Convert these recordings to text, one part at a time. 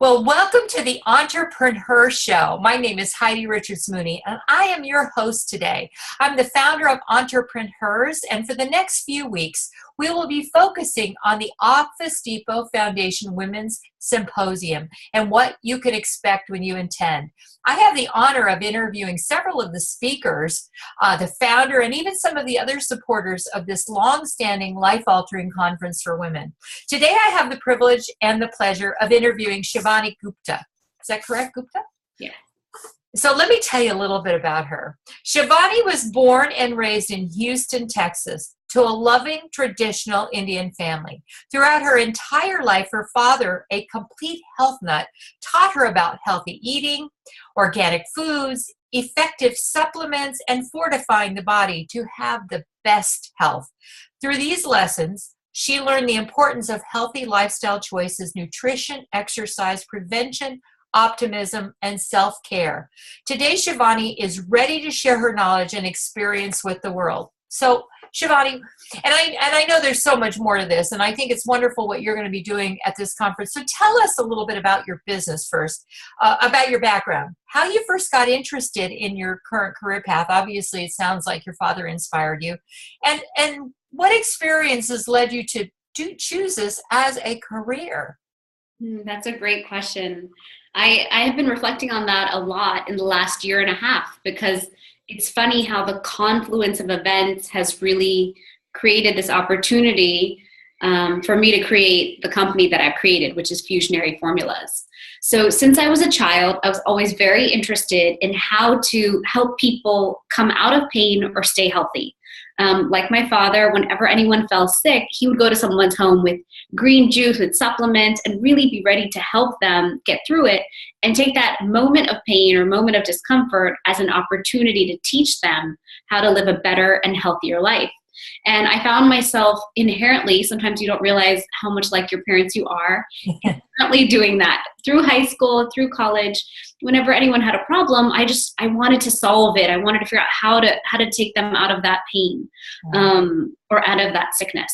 Well, welcome to the EntreprenHer Show. My name is Heidi Richards Mooney, and I am your host today. I'm the founder of EntreprenHers, and for the next few weeks, we will be focusing on the Office Depot Foundation Women's Symposium and what you can expect when you attend. I have the honor of interviewing several of the speakers, the founder, and even some of the other supporters of this long-standing, life-altering conference for women. Today, I have the privilege and the pleasure of interviewing Shivani Gupta. Is that correct, Gupta? Yeah. So let me tell you a little bit about her. Shivani was born and raised in Houston, Texas, to a loving, traditional Indian family. Throughout her entire life, her father, a complete health nut, taught her about healthy eating, organic foods, effective supplements, and fortifying the body to have the best health. Through these lessons, she learned the importance of healthy lifestyle choices, nutrition, exercise, prevention, optimism, and self-care. Today, Shivani is ready to share her knowledge and experience with the world. So, Shivani, and I know there's so much more to this, and I think it's wonderful what you're going to be doing at this conference. So tell us a little bit about your business first, about your background, how you first got interested in your current career path. Obviously, it sounds like your father inspired you, and what experiences led you to choose this as a career? That's a great question. I have been reflecting on that a lot in the last year and a half, because it's funny how the confluence of events has really created this opportunity for me to create the company that I've created, which is Fusionary Formulas. So since I was a child, I was always very interested in how to help people come out of pain or stay healthy. Like my father, whenever anyone fell sick, he would go to someone's home with green juice, with supplements, and really be ready to help them get through it and take that moment of pain or moment of discomfort as an opportunity to teach them how to live a better and healthier life. And I found myself inherently, sometimes you don't realize how much like your parents you are, inherently doing that through high school, through college. Whenever anyone had a problem, I wanted to solve it. I wanted to figure out how to take them out of that pain or out of that sickness.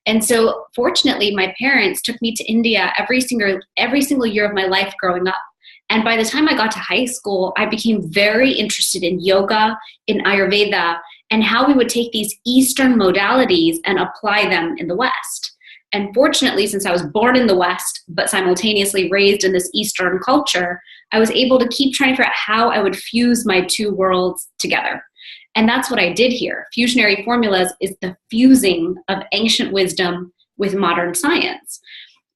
And so fortunately, my parents took me to India every single year of my life growing up. And by the time I got to high school, I became very interested in yoga, in Ayurveda, and how we would take these Eastern modalities and apply them in the West. And fortunately, since I was born in the West, but simultaneously raised in this Eastern culture, I was able to keep trying to figure out how I would fuse my two worlds together. And that's what I did here. Fusionary Formulas is the fusing of ancient wisdom with modern science.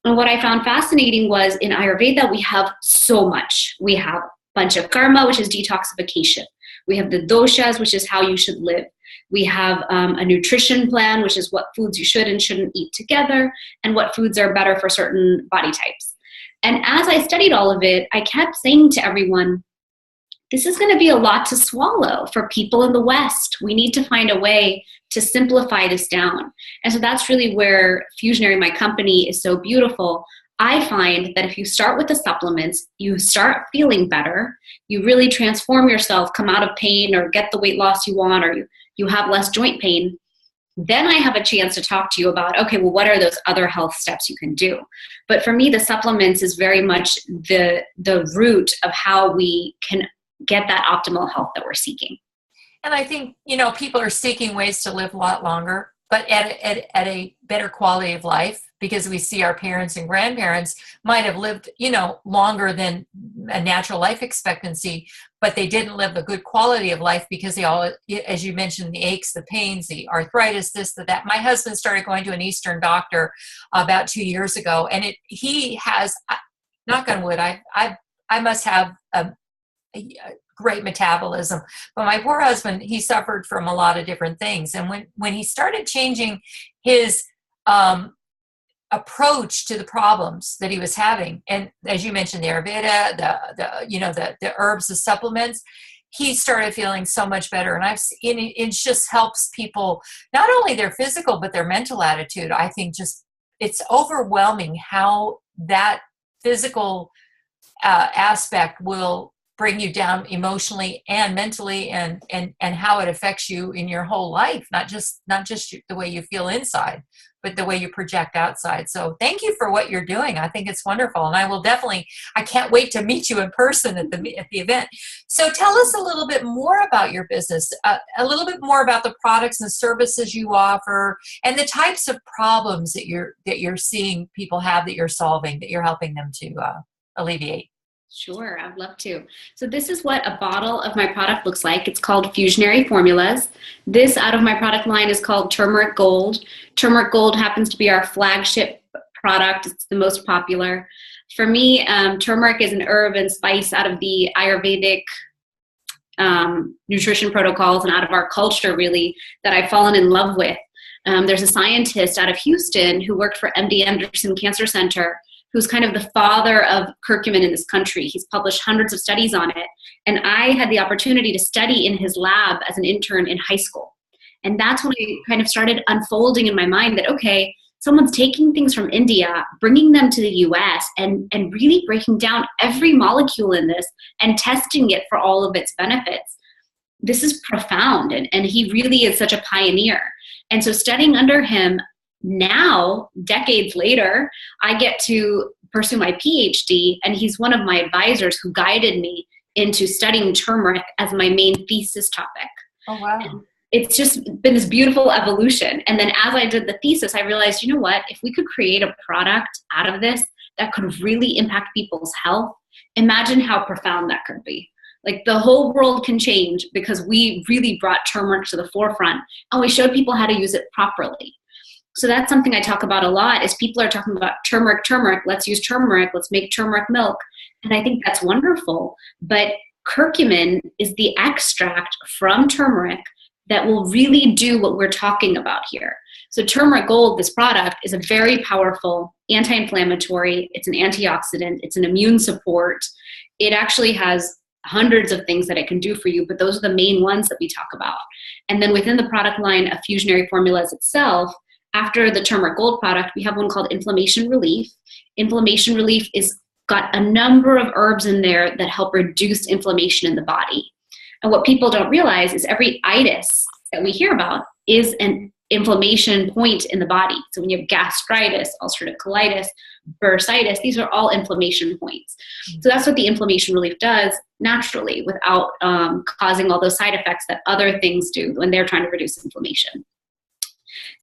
And what I found fascinating was in Ayurveda, we have so much. We have Panchakarma, which is detoxification. We have the doshas, which is how you should live. We have a nutrition plan, which is what foods you should and shouldn't eat together, and what foods are better for certain body types. And as I studied all of it, I kept saying to everyone, this is going to be a lot to swallow for people in the West. We need to find a way to simplify this down. And so that's really where Fusionary, my company, is so beautiful. I find that if you start with the supplements, you start feeling better, you really transform yourself, come out of pain or get the weight loss you want, or you have less joint pain, then I have a chance to talk to you about, okay, well, what are those other health steps you can do? But for me, the supplements is very much the root of how we can get that optimal health that we're seeking. And I think, people are seeking ways to live a lot longer, but at a better quality of life, because we see our parents and grandparents might have lived, longer than a natural life expectancy, but they didn't live a good quality of life because they all, as you mentioned, the aches, the pains, the arthritis, this, that. My husband started going to an Eastern doctor about 2 years ago, and he has, knock on wood, I must have a great metabolism, but my poor husband, he suffered from a lot of different things. And when he started changing his approach to the problems that he was having, and as you mentioned, the Ayurveda, the herbs, the supplements, he started feeling so much better. And it just helps people, not only their physical, but their mental attitude. I think it's overwhelming how that physical aspect will bring you down emotionally and mentally, and how it affects you in your whole life, not just the way you feel inside. but the way you project outside. So thank you for what you're doing. I think it's wonderful. And I can't wait to meet you in person at the event. So tell us a little bit more about your business, a little bit more about the products and services you offer and the types of problems that you're seeing people have that you're solving, that you're helping them to alleviate. Sure, I'd love to. So this is what a bottle of my product looks like. It's called Fusionary Formulas. This out of my product line is called Turmeric Gold. Turmeric Gold happens to be our flagship product. It's the most popular. For me, turmeric is an herb and spice out of the Ayurvedic nutrition protocols and out of our culture, really, that I've fallen in love with. There's a scientist out of Houston who worked for MD Anderson Cancer Center, who's kind of the father of curcumin in this country. He's published hundreds of studies on it. And I had the opportunity to study in his lab as an intern in high school. And that's when I kind of started unfolding in my mind that, okay, someone's taking things from India, bringing them to the US, and really breaking down every molecule in this and testing it for all of its benefits. This is profound. And he really is such a pioneer. And so studying under him, now, decades later, I get to pursue my PhD, and he's one of my advisors who guided me into studying turmeric as my main thesis topic. Oh, wow. And it's just been this beautiful evolution. And then as I did the thesis, I realized, you know what, if we could create a product out of this that could really impact people's health, imagine how profound that could be. Like the whole world can change because we really brought turmeric to the forefront and we showed people how to use it properly. So that's something I talk about a lot is people are talking about turmeric, let's use turmeric, let's make turmeric milk. And I think that's wonderful. But curcumin is the extract from turmeric that will really do what we're talking about here. So Turmeric Gold, this product, is a very powerful anti-inflammatory. It's an antioxidant. It's an immune support. It actually has hundreds of things that it can do for you, but those are the main ones that we talk about. And then within the product line of Fusionary Formulas itself, after the Turmeric Gold product, we have one called Inflammation Relief. Inflammation Relief is got a number of herbs in there that help reduce inflammation in the body. And what people don't realize is every itis that we hear about is an inflammation point in the body. So when you have gastritis, ulcerative colitis, bursitis, these are all inflammation points. So that's what the Inflammation Relief does naturally without causing all those side effects that other things do when they're trying to reduce inflammation.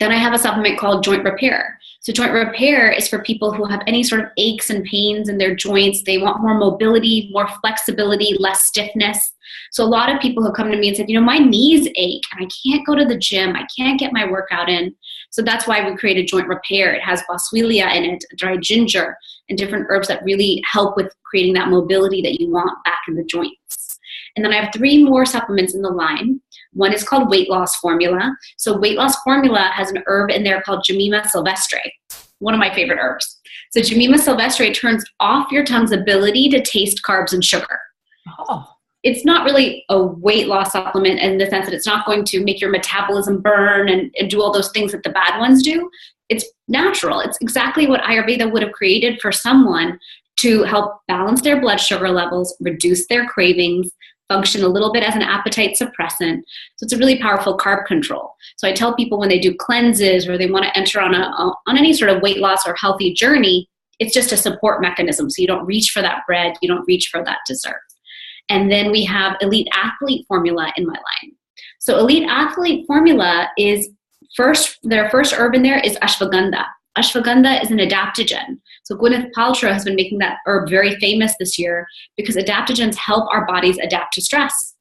Then I have a supplement called Joint Repair. So Joint Repair is for people who have any sort of aches and pains in their joints. They want more mobility, more flexibility, less stiffness. So a lot of people who come to me and said, you know, my knees ache and I can't go to the gym. I can't get my workout in. So that's why we created Joint Repair. It has boswellia in it, dried ginger, and different herbs that really help with creating that mobility that you want back in the joints. And then I have 3 more supplements in the line. One is called Weight Loss Formula. So Weight Loss Formula has an herb in there called Jemima sylvestre, one of my favorite herbs. So Jemima sylvestre turns off your tongue's ability to taste carbs and sugar. Oh. It's not really a weight loss supplement in the sense that it's not going to make your metabolism burn and do all those things that the bad ones do. It's natural. It's exactly what Ayurveda would have created for someone to help balance their blood sugar levels, reduce their cravings, function a little bit as an appetite suppressant. So it's a really powerful carb control. So I tell people when they do cleanses or they want to enter on any sort of weight loss or healthy journey, it's just a support mechanism. So you don't reach for that bread, you don't reach for that dessert. And then we have Elite Athlete Formula in my line. So Elite Athlete Formula is their first herb in there is ashwagandha. Ashwagandha is an adaptogen. So Gwyneth Paltrow has been making that herb very famous this year because adaptogens help our bodies adapt to stress.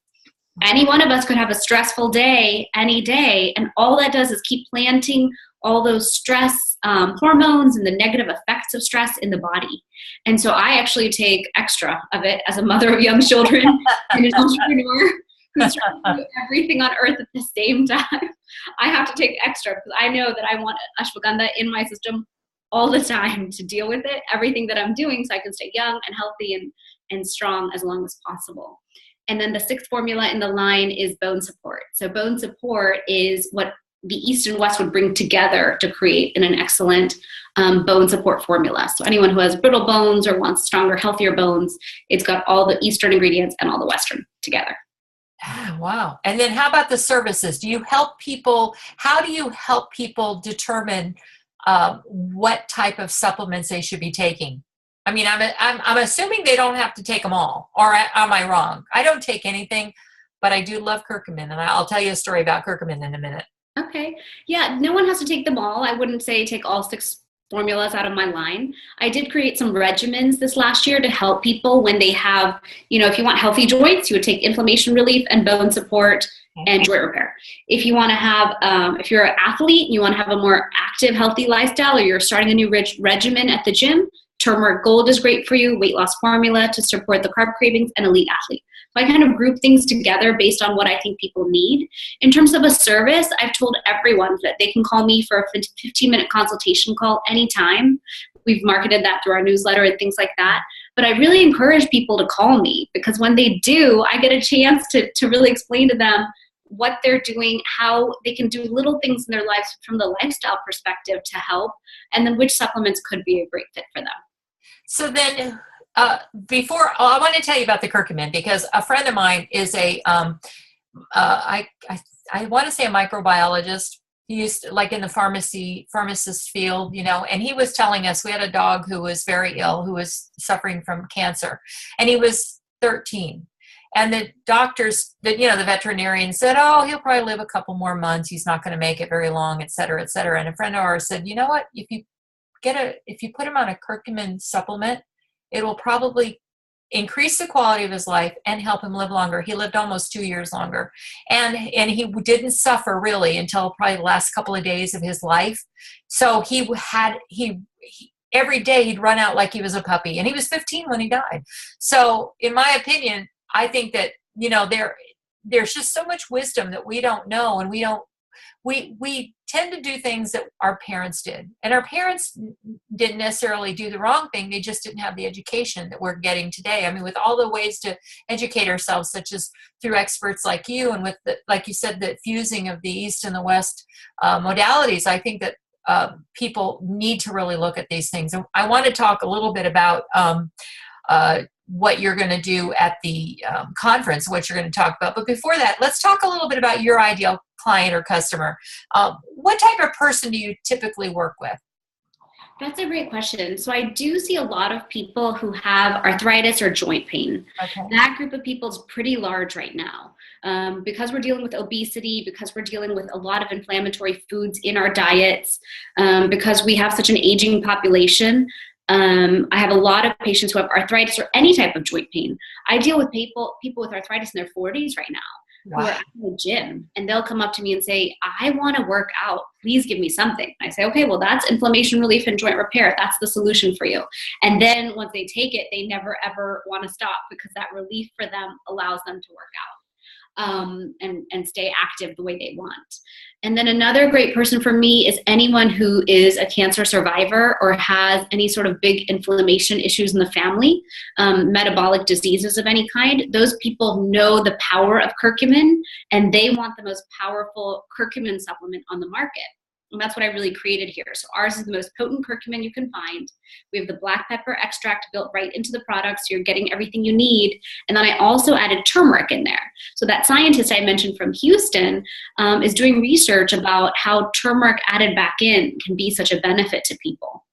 Any one of us could have a stressful day any day, and all that does is keep planting all those stress hormones and the negative effects of stress in the body. And so I actually take extra of it as a mother of young children and an entrepreneur who's trying to do everything on earth at the same time. I have to take extra because I know that I want ashwagandha in my system all the time to deal with it, everything that I'm doing, so I can stay young and healthy and strong as long as possible. And then the 6th formula in the line is bone support. So bone support is what the East and West would bring together to create an excellent bone support formula. So anyone who has brittle bones or wants stronger, healthier bones, it's got all the Eastern ingredients and all the Western together. Wow. And then how about the services? How do you help people determine what type of supplements they should be taking. I mean, I'm assuming they don't have to take them all, or am I wrong? I don't take anything, but I do love curcumin, and I'll tell you a story about curcumin in a minute. Okay. Yeah, no one has to take them all. I wouldn't say take all 6 formulas out of my line. I did create some regimens this last year to help people when they have, if you want healthy joints, you would take inflammation relief and bone support and joint repair. If you want to have, if you're an athlete, you want to have a more active, healthy lifestyle, or you're starting a new regimen at the gym, Turmeric Gold is great for you, weight loss formula to support the carb cravings, and elite athlete. So I kind of group things together based on what I think people need. In terms of a service, I've told everyone that they can call me for a 15-minute consultation call anytime. We've marketed that through our newsletter and things like that. But I really encourage people to call me, because when they do, I get a chance to really explain to them what they're doing, how they can do little things in their lives from the lifestyle perspective to help, and then which supplements could be a great fit for them. So then, I want to tell you about the curcumin, because a friend of mine is I want to say a microbiologist. He used to, like in the pharmacist field, and he was telling us, we had a dog who was very ill, who was suffering from cancer, and he was 13. And the doctors, the veterinarian said, oh, he'll probably live a couple more months. He's not going to make it very long, et cetera, et cetera. And a friend of ours said, you know what, if you put him on a curcumin supplement, it will probably increase the quality of his life and help him live longer. He lived almost 2 years longer. And he didn't suffer really until probably the last couple of days of his life. So he every day he'd run out like he was a puppy, and he was 15 when he died. So in my opinion, I think that, there's just so much wisdom that we don't know, and we tend to do things that our parents did. And our parents didn't necessarily do the wrong thing. They just didn't have the education that we're getting today. I mean, with all the ways to educate ourselves, such as through experts like you, and with, like you said, the fusing of the East and the West modalities, I think that people need to really look at these things. And I want to talk a little bit about what you're going to do at the conference, what you're going to talk about. But before that, let's talk a little bit about your ideal client or customer. What type of person do you typically work with? That's a great question. So I do see a lot of people who have arthritis or joint pain. Okay. That group of people is pretty large right now. Because we're dealing with obesity, because we're dealing with a lot of inflammatory foods in our diets, because we have such an aging population. I have a lot of patients who have arthritis or any type of joint pain. I deal with people with arthritis in their 40s right now. Wow. Who are at the gym, and they'll come up to me and say, I want to work out. Please give me something. I say, okay, well, that's inflammation relief and joint repair. That's the solution for you. And then once they take it, they never, ever want to stop, because that relief for them allows them to work out. And stay active the way they want. And then another great person for me is anyone who is a cancer survivor or has any sort of big inflammation issues in the family, metabolic diseases of any kind. Those people know the power of curcumin, and they want the most powerful curcumin supplement on the market. And that's what I really created here. So ours is the most potent curcumin you can find. We have the black pepper extract built right into the product, so you're getting everything you need. And then I also added turmeric in there. So that scientist I mentioned from Houston is doing research about how turmeric added back in can be such a benefit to people.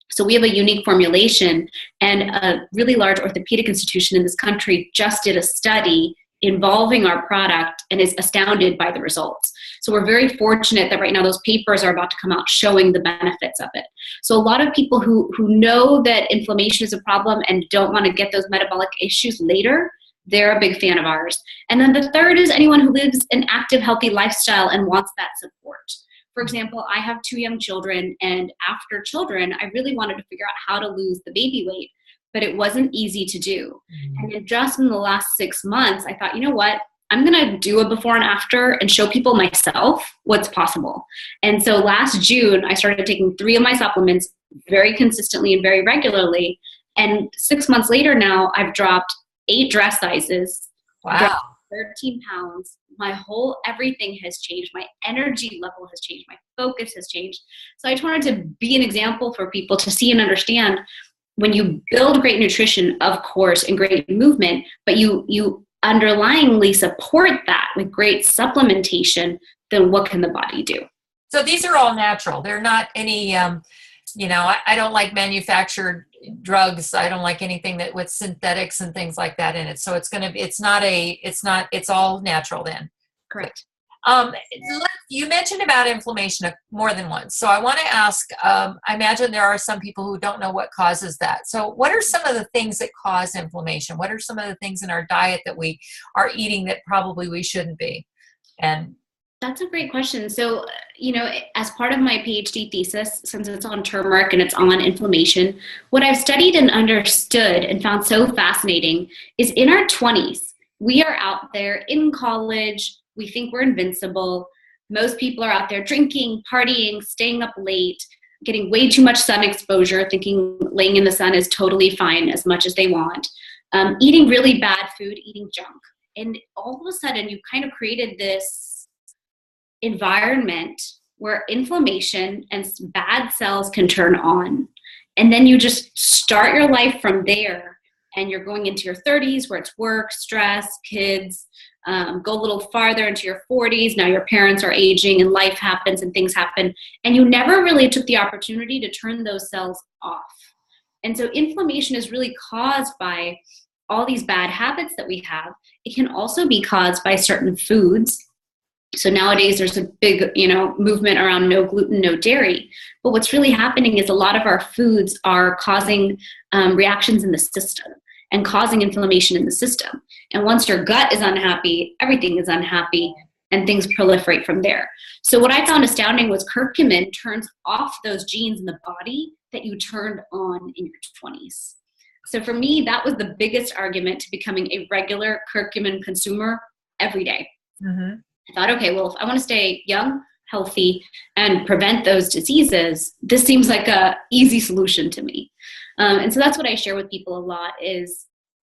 So we have a unique formulation, and a really large orthopedic institution in this country just did a study involving our product and is astounded by the results. So we're very fortunate that right now those papers are about to come out showing the benefits of it. So a lot of people who know that inflammation is a problem and don't want to get those metabolic issues later, they're a big fan of ours. And then the third is anyone who lives an active, healthy lifestyle and wants that support. For example, I have 2 young children, and after children, I really wanted to figure out how to lose the baby weight, but it wasn't easy to do. And then just in the last 6 months, I thought, you know what? I'm going to do a before and after and show people myself what's possible. And so last June, I started taking 3 of my supplements very consistently and very regularly. And 6 months later now, I've dropped 8 dress sizes. Wow. 13 pounds. My whole everything has changed. My energy level has changed. My focus has changed. So I just wanted to be an example for people to see and understand when you build great nutrition, of course, and great movement, but you underlyingly support that with great supplementation, then what can the body do? So these are all natural. They're not any, I don't like manufactured drugs. I don't like anything that with synthetics and things like that in it. So it's all natural then. Correct. You mentioned about inflammation more than once. So I want to ask, I imagine there are some people who don't know what causes that. So what are some of the things that cause inflammation? What are some of the things in our diet that we are eating that probably we shouldn't be? And that's a great question. So, as part of my PhD thesis, since it's on turmeric and it's on inflammation, what I've studied and understood and found so fascinating is in our 20s, we are out there in college. We think we're invincible. Most people are out there drinking, partying, staying up late, getting way too much sun exposure, thinking laying in the sun is totally fine as much as they want, eating really bad food, eating junk. And all of a sudden, you kind of created this environment where inflammation and bad cells can turn on. And then you just start your life from there. And you're going into your 30s where it's work, stress, kids, go a little farther into your 40s. Now your parents are aging and life happens and things happen. And you never really took the opportunity to turn those cells off. And so inflammation is really caused by all these bad habits that we have. It can also be caused by certain foods. So nowadays there's a big, movement around no gluten, no dairy. But what's really happening is a lot of our foods are causing reactions in the system and causing inflammation in the system. And once your gut is unhappy, everything is unhappy, and things proliferate from there. So what I found astounding was curcumin turns off those genes in the body that you turned on in your 20s. So for me, that was the biggest argument to becoming a regular curcumin consumer every day. Mm-hmm. I thought, okay, well, if I want to stay young, healthy, and prevent those diseases, this seems like a easy solution to me. And so that's what I share with people a lot is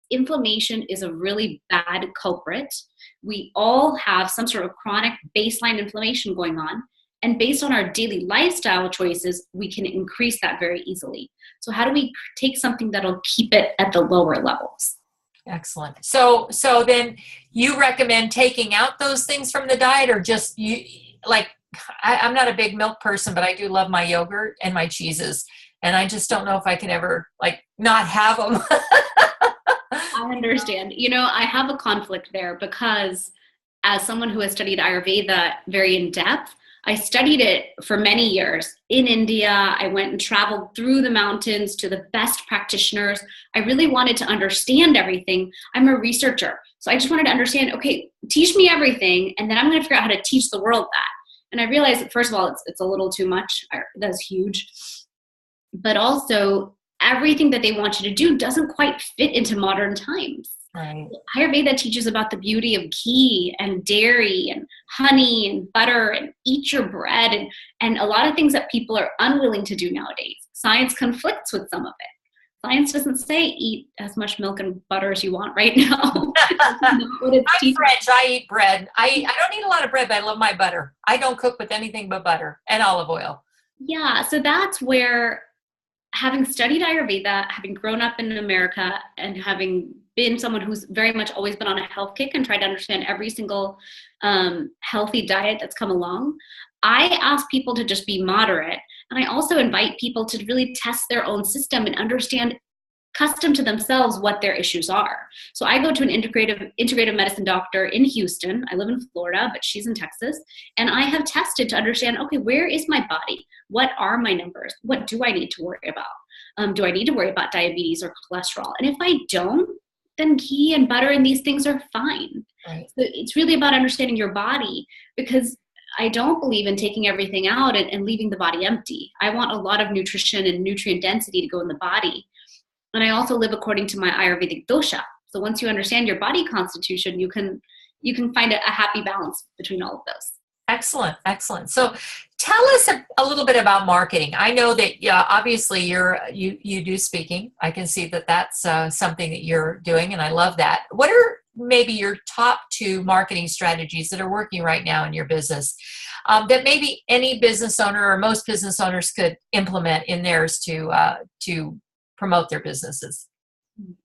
inflammation is a really bad culprit. We all have some sort of chronic baseline inflammation going on. And based on our daily lifestyle choices, we can increase that very easily. So how do we take something that'll keep it at the lower levels? Excellent. So then you recommend taking out those things from the diet, or just I'm not a big milk person, but I do love my yogurt and my cheeses. And I just don't know if I can ever not have them. I understand. I have a conflict there because as someone who has studied Ayurveda very in depth, I studied it for many years in India. I went and traveled through the mountains to the best practitioners. I really wanted to understand everything. I'm a researcher. So I just wanted to understand, okay, teach me everything, and then I'm going to figure out how to teach the world that. And I realized that, first of all, it's a little too much. That's huge. But also, everything that they want you to do doesn't quite fit into modern times. Right. Ayurveda teaches about the beauty of ghee and dairy and honey and butter and eat your bread and a lot of things that people are unwilling to do nowadays. Science conflicts with some of it. Science doesn't say eat as much milk and butter as you want right now. I'm French. I eat bread. I don't eat a lot of bread, but I love my butter. I don't cook with anything but butter and olive oil. Yeah, so that's where, having studied Ayurveda, having grown up in America, and having been someone who's very much always been on a health kick and tried to understand every single healthy diet that's come along, I ask people to just be moderate. And I also invite people to really test their own system and understand, custom to themselves, what their issues are. So I go to an integrative medicine doctor in Houston. I live in Florida, but she's in Texas. And I have tested to understand, okay, where is my body? What are my numbers? What do I need to worry about? Do I need to worry about diabetes or cholesterol? And if I don't, then ghee and butter and these things are fine. Right. So it's really about understanding your body, because I don't believe in taking everything out and leaving the body empty. I want a lot of nutrition and nutrient density to go in the body. And I also live according to my Ayurvedic dosha. So once you understand your body constitution, you can find a happy balance between all of those. Excellent. Excellent. So tell us a little bit about marketing. I know that, obviously you do speaking. I can see that that's something that you're doing, and I love that. What are maybe your top 2 marketing strategies that are working right now in your business that maybe any business owner or most business owners could implement in theirs to promote their businesses?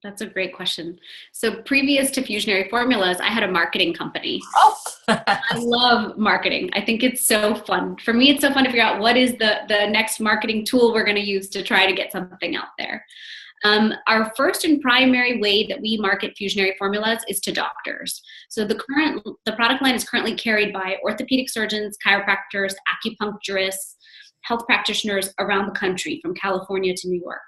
That's a great question. So previous to Fusionary Formulas, I had a marketing company. Oh, I love marketing. I think it's so fun. For me, it's so fun to figure out what is the next marketing tool we're going to use to try to get something out there. Our first and primary way that we market Fusionary Formulas is to doctors. So the product line is currently carried by orthopedic surgeons, chiropractors, acupuncturists, health practitioners around the country, from California to New York.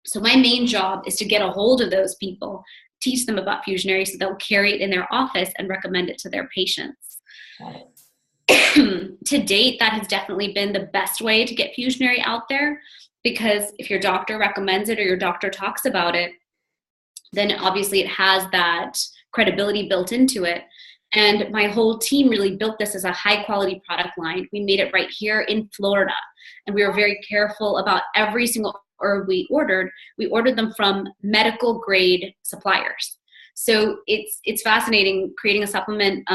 So my main job is to get a hold of those people, teach them about Fusionary so they'll carry it in their office and recommend it to their patients. To date, that has definitely been the best way to get Fusionary out there, because if your doctor recommends it or your doctor talks about it, then obviously it has that credibility built into it. And my whole team really built this as a high quality product line. We made it right here in Florida. And we were very careful about every single herb we ordered them from medical grade suppliers. So it's fascinating creating a supplement.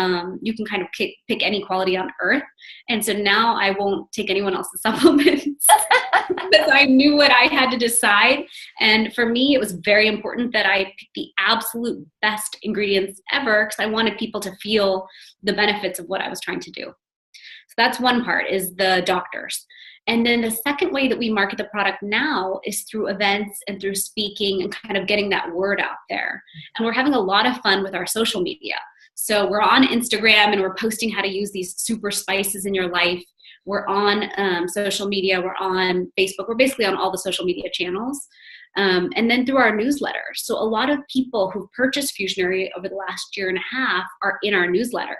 You can kind of pick any quality on earth. And so now I won't take anyone else's supplements because I knew what I had to decide. And for me, it was very important that I pick the absolute best ingredients ever, because I wanted people to feel the benefits of what I was trying to do. So that's one part, is the doctors. And then the second way that we market the product now is through events and through speaking and kind of getting that word out there. And we're having a lot of fun with our social media. So we're on Instagram and we're posting how to use these super spices in your life. We're on social media. We're on Facebook. We're basically on all the social media channels. And then through our newsletter. So a lot of people who've purchased Fusionary over the last year and a half are in our newsletter.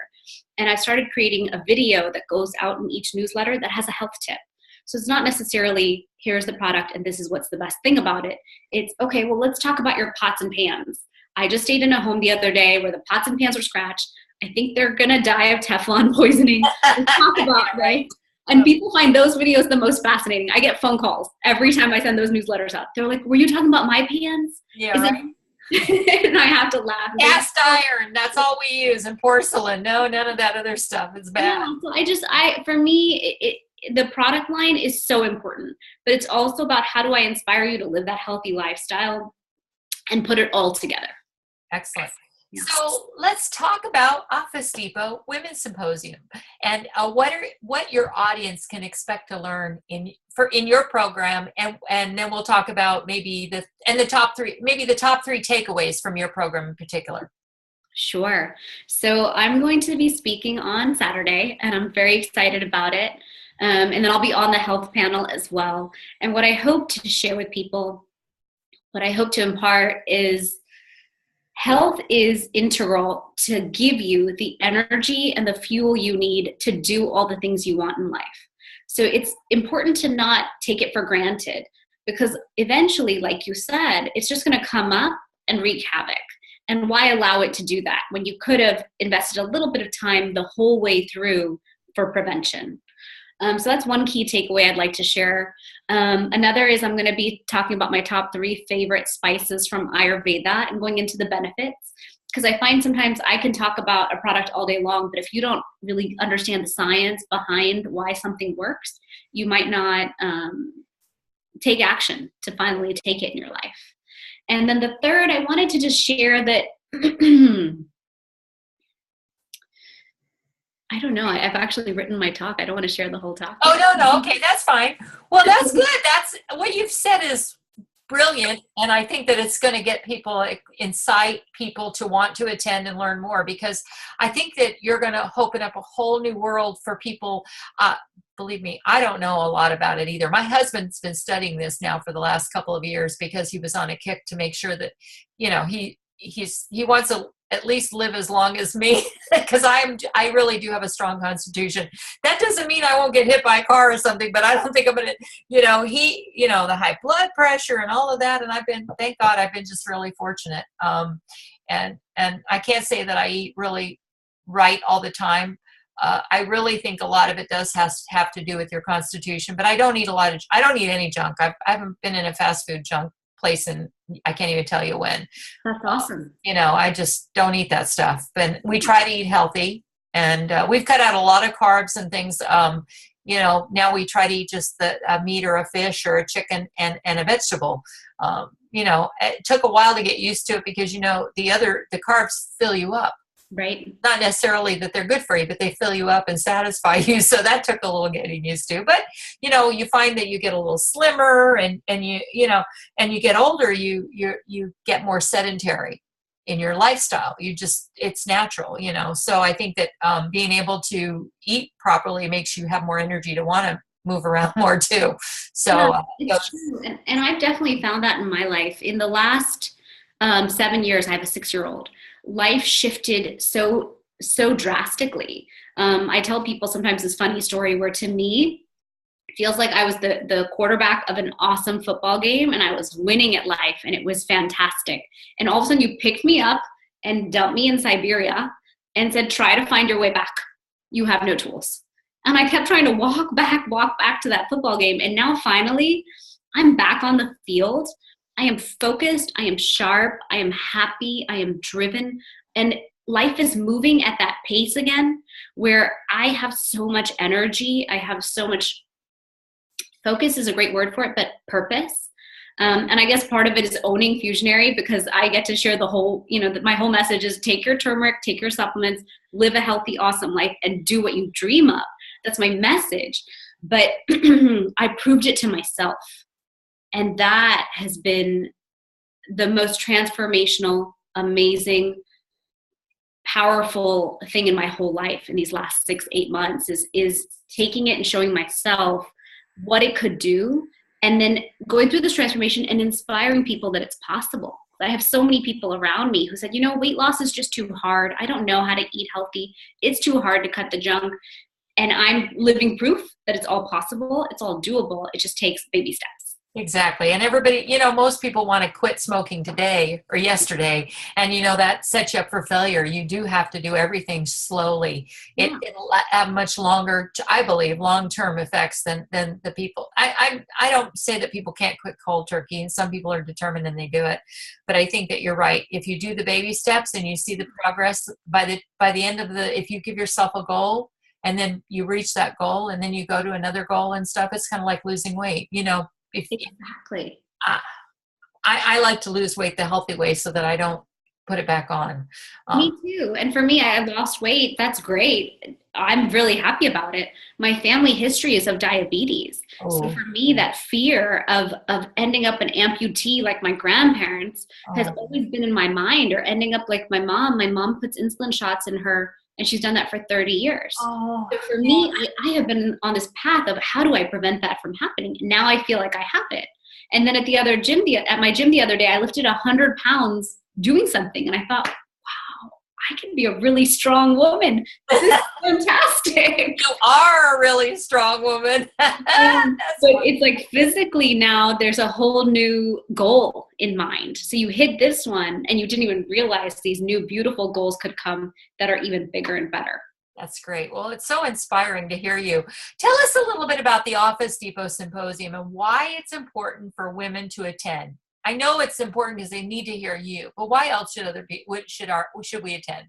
And I've started creating a video that goes out in each newsletter that has a health tip. So it's not necessarily, here's the product and this is what's the best thing about it. It's, okay, well, let's talk about your pots and pans. I just stayed in a home the other day where the pots and pans were scratched. I think they're going to die of Teflon poisoning. Let's talk about, right? And people find those videos the most fascinating. I get phone calls every time I send those newsletters out. They're like, were you talking about my pans? Yeah, right. And I have to laugh. Cast iron, that's all we use, and porcelain. No, none of that other stuff. It's bad. Yeah, so for me, the product line is so important, but it's also about how do I inspire you to live that healthy lifestyle and put it all together. Excellent. Yeah. So let's talk about Office Depot Women's Symposium and what your audience can expect to learn in your program, and then we'll talk about maybe the top three takeaways from your program in particular. Sure. So I'm going to be speaking on Saturday, and I'm very excited about it. And then I'll be on the health panel as well. And what I hope to share with people, what I hope to impart is health is integral to give you the energy and the fuel you need to do all the things you want in life. So it's important to not take it for granted, because eventually, like you said, it's just going to come up and wreak havoc. And why allow it to do that when you could have invested a little bit of time the whole way through for prevention? So that's one key takeaway I'd like to share. Another is I'm going to be talking about my top 3 favorite spices from Ayurveda and going into the benefits, because I find sometimes I can talk about a product all day long, but if you don't really understand the science behind why something works, you might not take action to finally take it in your life. And then the third, I wanted to just share that I don't know. I've actually written my talk. I don't want to share the whole talk. Oh, no. Okay, that's fine. Well, that's good. That's what you've said is brilliant. And I think that it's going to get people, incite people to want to attend and learn more, because I think that you're going to open up a whole new world for people. Believe me, I don't know a lot about it either. My husband's been studying this now for the last couple of years because he was on a kick to make sure that, he wants to at least live as long as me, because I really do have a strong constitution. That doesn't mean I won't get hit by a car or something, but I don't think I'm going to, the high blood pressure and all of that. And thank God, I've been just really fortunate. And I can't say that I eat really right all the time. I really think a lot of it does have to do with your constitution, but I don't eat any junk. I haven't been in a fast food junk place and I can't even tell you when. That's awesome. I just don't eat that stuff. But we try to eat healthy, and we've cut out a lot of carbs and things. now we try to eat just the meat or a fish or a chicken and a vegetable. It took a while to get used to it because, the carbs fill you up. Right. Not necessarily that they're good for you, but they fill you up and satisfy you. So that took a little getting used to. But, you find that you get a little slimmer and you get older, you get more sedentary in your lifestyle. It's natural, So I think that being able to eat properly makes you have more energy to want to move around more too. So it's true. And I've definitely found that in my life. In the last 7 years, I have a 6-year-old. Life shifted so drastically. I tell people sometimes this funny story where, to me, it feels like I was the quarterback of an awesome football game and I was winning at life and it was fantastic. And all of a sudden you picked me up and dumped me in Siberia and said, try to find your way back. You have no tools. And I kept trying to walk back to that football game. And now finally I'm back on the field. I am focused, I am sharp, I am happy, I am driven, and life is moving at that pace again where I have so much energy, I have so much focus is a great word for it, but purpose. And I guess part of it is owning Fusionary because I get to share the whole, my whole message is take your turmeric, take your supplements, live a healthy, awesome life, and do what you dream of. That's my message. But I proved it to myself. And that has been the most transformational, amazing, powerful thing in my whole life in these last 6-8 months is taking it and showing myself what it could do and then going through this transformation and inspiring people that it's possible. I have so many people around me who said, weight loss is just too hard. I don't know how to eat healthy. It's too hard to cut the junk. And I'm living proof that it's all possible. It's all doable. It just takes baby steps. Exactly. And everybody, most people want to quit smoking today or yesterday. And, that sets you up for failure. You do have to do everything slowly. It'll have much longer, I believe, long-term effects than the people. I don't say that people can't quit cold turkey, and some people are determined and they do it. But I think that you're right. If you do the baby steps and you see the progress by the end of if you give yourself a goal and then you reach that goal and then you go to another goal and stuff, it's kind of like losing weight, Exactly. I like to lose weight the healthy way so that I don't put it back on. Me too. And for me, I lost weight. That's great. I'm really happy about it. My family history is of diabetes. So for me, that fear of ending up an amputee like my grandparents has always been in my mind, or ending up like my mom. My mom puts insulin shots in her, and she's done that for 30 years. So for me, I have been on this path of how do I prevent that from happening? Now I feel like I have it. And then at my gym the other day, I lifted 100 pounds doing something. And I thought, wow, I can be a really strong woman. This is fantastic. You are a really strong woman. But it's like physically now there's a whole new goal in mind. So you hit this one and you didn't even realize these new beautiful goals could come that are even bigger and better. That's great. Well, it's so inspiring to hear you. Tell us a little bit about the Office Depot Symposium and why it's important for women to attend. I know it's important because they need to hear you, but why else should we attend?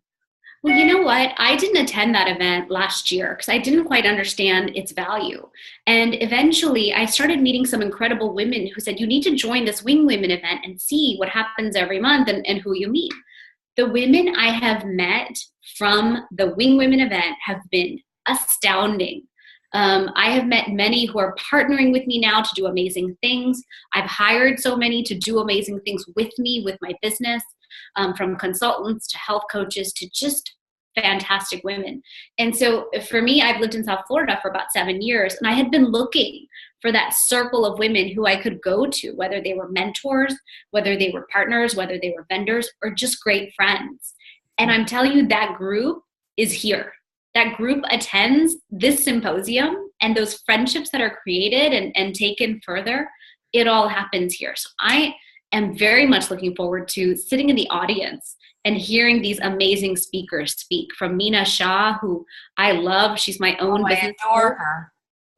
Well, you know what? I didn't attend that event last year because I didn't quite understand its value. And eventually I started meeting some incredible women who said, you need to join this Wing Women event and see what happens every month and who you meet. The women I have met from the Wing Women event have been astounding. I have met many who are partnering with me now to do amazing things. I've hired so many to do amazing things with me, with my business, from consultants to health coaches to just fantastic women. And so for me, I've lived in South Florida for about 7 years, and I had been looking for that circle of women who I could go to, whether they were mentors, whether they were partners, whether they were vendors, or just great friends. And I'm telling you, that group is here. That group attends this symposium, and those friendships that are created and taken further, it all happens here. So I am very much looking forward to sitting in the audience and hearing these amazing speakers speak. From Meena Shah, who I love. She's my own business. I adore her.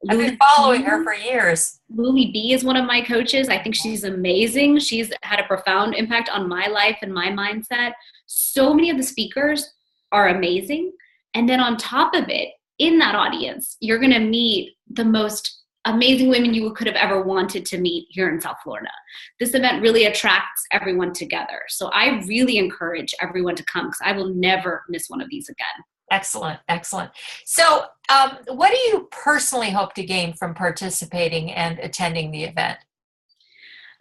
I've been following her for years. Luli B is one of my coaches. I think she's amazing. She's had a profound impact on my life and my mindset. So many of the speakers are amazing. And then on top of it, in that audience, you're going to meet the most amazing women you could have ever wanted to meet here in South Florida. This event really attracts everyone together. So I really encourage everyone to come, because I will never miss one of these again. Excellent. Excellent. So what do you personally hope to gain from participating and attending the event?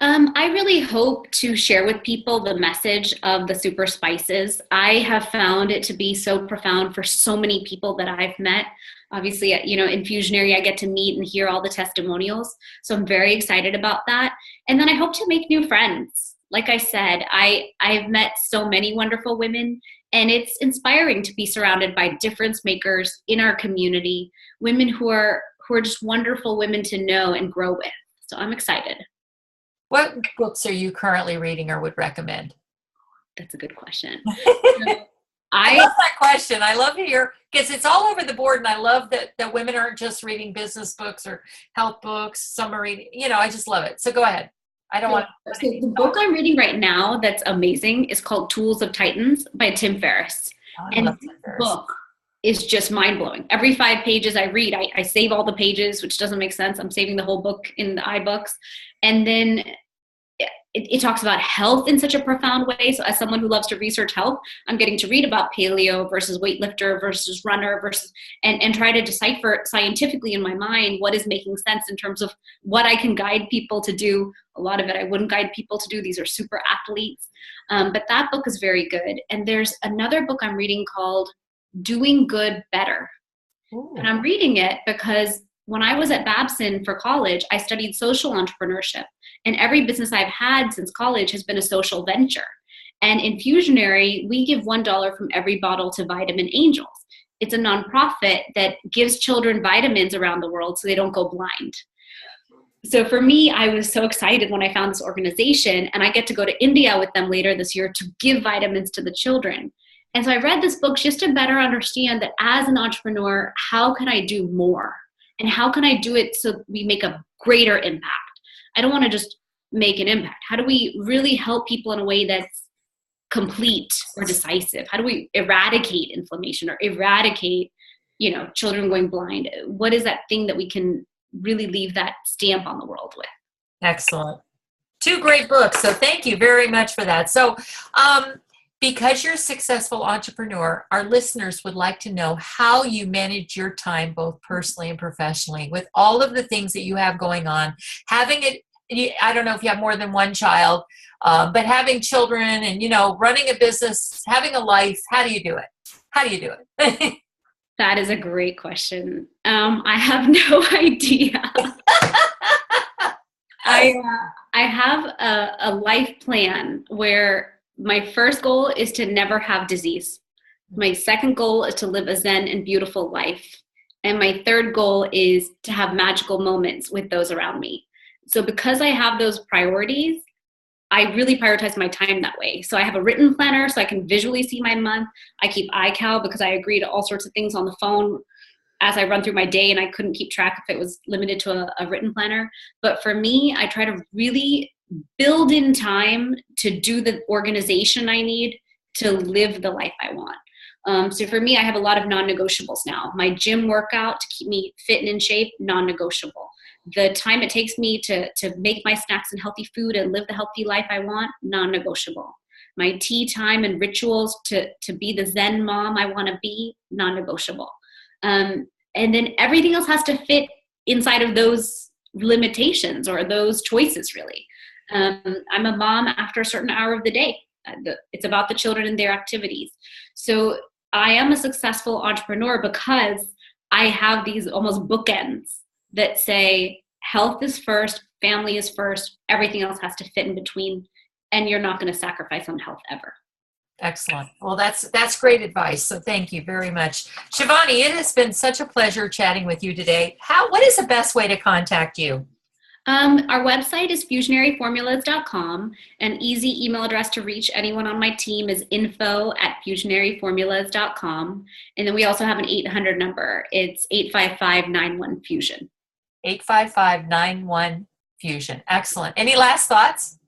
I really hope to share with people the message of the super spices. I have found it to be so profound for so many people that I've met. Obviously, in Fusionary, I get to meet and hear all the testimonials. So I'm very excited about that. And then I hope to make new friends. Like I said, I've met so many wonderful women, and it's inspiring to be surrounded by difference makers in our community, women who are just wonderful women to know and grow with. So I'm excited. What books are you currently reading or would recommend? That's a good question. I love that question. I love to hear, because it's all over the board, and I love that women aren't just reading business books or health books. Some are reading, I just love it. So go ahead. I don't want to. So the book I'm reading right now that's amazing is called Tools of Titans by Tim Ferriss. And this book is just mind-blowing. Every 5 pages I read, I save all the pages, which doesn't make sense. I'm saving the whole book in the iBooks. And then it talks about health in such a profound way. So as someone who loves to research health, I'm getting to read about paleo versus weightlifter versus runner versus, and try to decipher scientifically in my mind what is making sense in terms of what I can guide people to do. A lot of it I wouldn't guide people to do. These are super athletes. But that book is very good. And there's another book I'm reading called Doing Good Better. Ooh. And I'm reading it because when I was at Babson for college, I studied social entrepreneurship. And every business I've had since college has been a social venture. And in Fusionary, we give $1 from every bottle to Vitamin Angels. It's a nonprofit that gives children vitamins around the world so they don't go blind. So for me, I was so excited when I found this organization, and I get to go to India with them later this year to give vitamins to the children. And so I read this book just to better understand that as an entrepreneur, how can I do more? And how can I do it so we make a greater impact? I don't want to just make an impact. How do we really help people in a way that's complete or decisive? How do we eradicate inflammation or eradicate, children going blind? What is that thing that we can really leave that stamp on the world with? Excellent. 2 great books. So thank you very much for that. So, because you're a successful entrepreneur, our listeners would like to know how you manage your time, both personally and professionally, with all of the things that you have going on. Having it, I don't know if you have more than one child, but having children and, running a business, having a life, how do you do it? How do you do it? That is a great question. I have no idea. I have a life plan where my first goal is to never have disease. My second goal is to live a zen and beautiful life. And my third goal is to have magical moments with those around me. So because I have those priorities, I really prioritize my time that way. So I have a written planner so I can visually see my month. I keep iCal because I agree to all sorts of things on the phone as I run through my day, and I couldn't keep track if it was limited to a written planner. But for me, I try to really build in time to do the organization I need to live the life I want. So for me, I have a lot of non-negotiables now. My gym workout to keep me fit and in shape, non-negotiable. The time it takes me to make my snacks and healthy food and live the healthy life I want, non-negotiable. My tea time and rituals to be the Zen mom I want to be, non-negotiable. And then everything else has to fit inside of those limitations or those choices, really. I'm a mom after a certain hour of the day. It's about the children and their activities. So I am a successful entrepreneur because I have these almost bookends that say health is first, family is first, everything else has to fit in between, and you're not going to sacrifice on health ever. Excellent. Well, that's great advice. So thank you very much. Shivani, it has been such a pleasure chatting with you today. What is the best way to contact you? Our website is fusionaryformulas.com. An easy email address to reach anyone on my team is info@fusionaryformulas.com. And then we also have an 800 number. It's 855-91-FUSION. 855-91-FUSION. Excellent. Any last thoughts?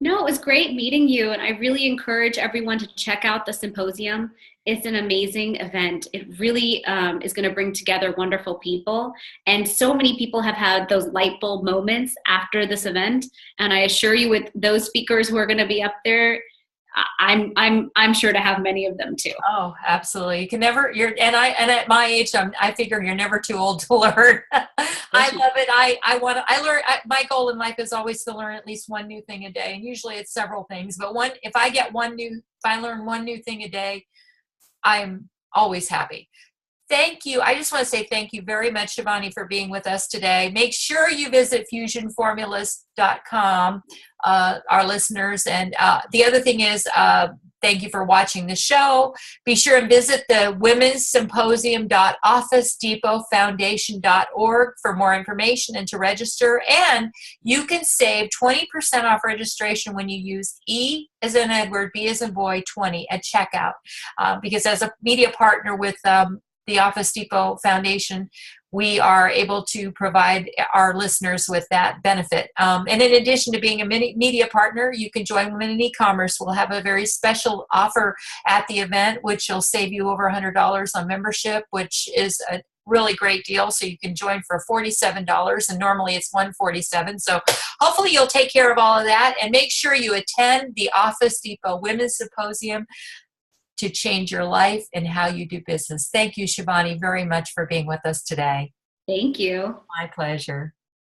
No, it was great meeting you, and I really encourage everyone to check out the symposium. It's an amazing event. It really is going to bring together wonderful people, and so many people have had those light bulb moments after this event. And I assure you, with those speakers who are going to be up there, I'm sure to have many of them too. Oh, absolutely. You can never, and at my age, I figure you're never too old to learn. I love it. I learn, my goal in life is always to learn at least one new thing a day. And usually it's several things, but if I learn one new thing a day, I'm always happy. Thank you. I just want to say thank you very much, Shivani, for being with us today. Make sure you visit fusionformulas.com, our listeners. And the other thing is, thank you for watching the show. Be sure and visit the Women's Symposium.officedepotfoundation.org for more information and to register. And you can save 20% off registration when you use E as in Edward, B as in boy, 20 at checkout. Because as a media partner with the Office Depot Foundation, we are able to provide our listeners with that benefit. And in addition to being a media partner, you can join Women in E-Commerce. We'll have a very special offer at the event, which will save you over $100 on membership, which is a really great deal. So you can join for $47, and normally it's $147. So hopefully you'll take care of all of that, and make sure you attend the Office Depot Women's Symposium to change your life and how you do business. Thank you, Shivani, very much for being with us today. Thank you. My pleasure.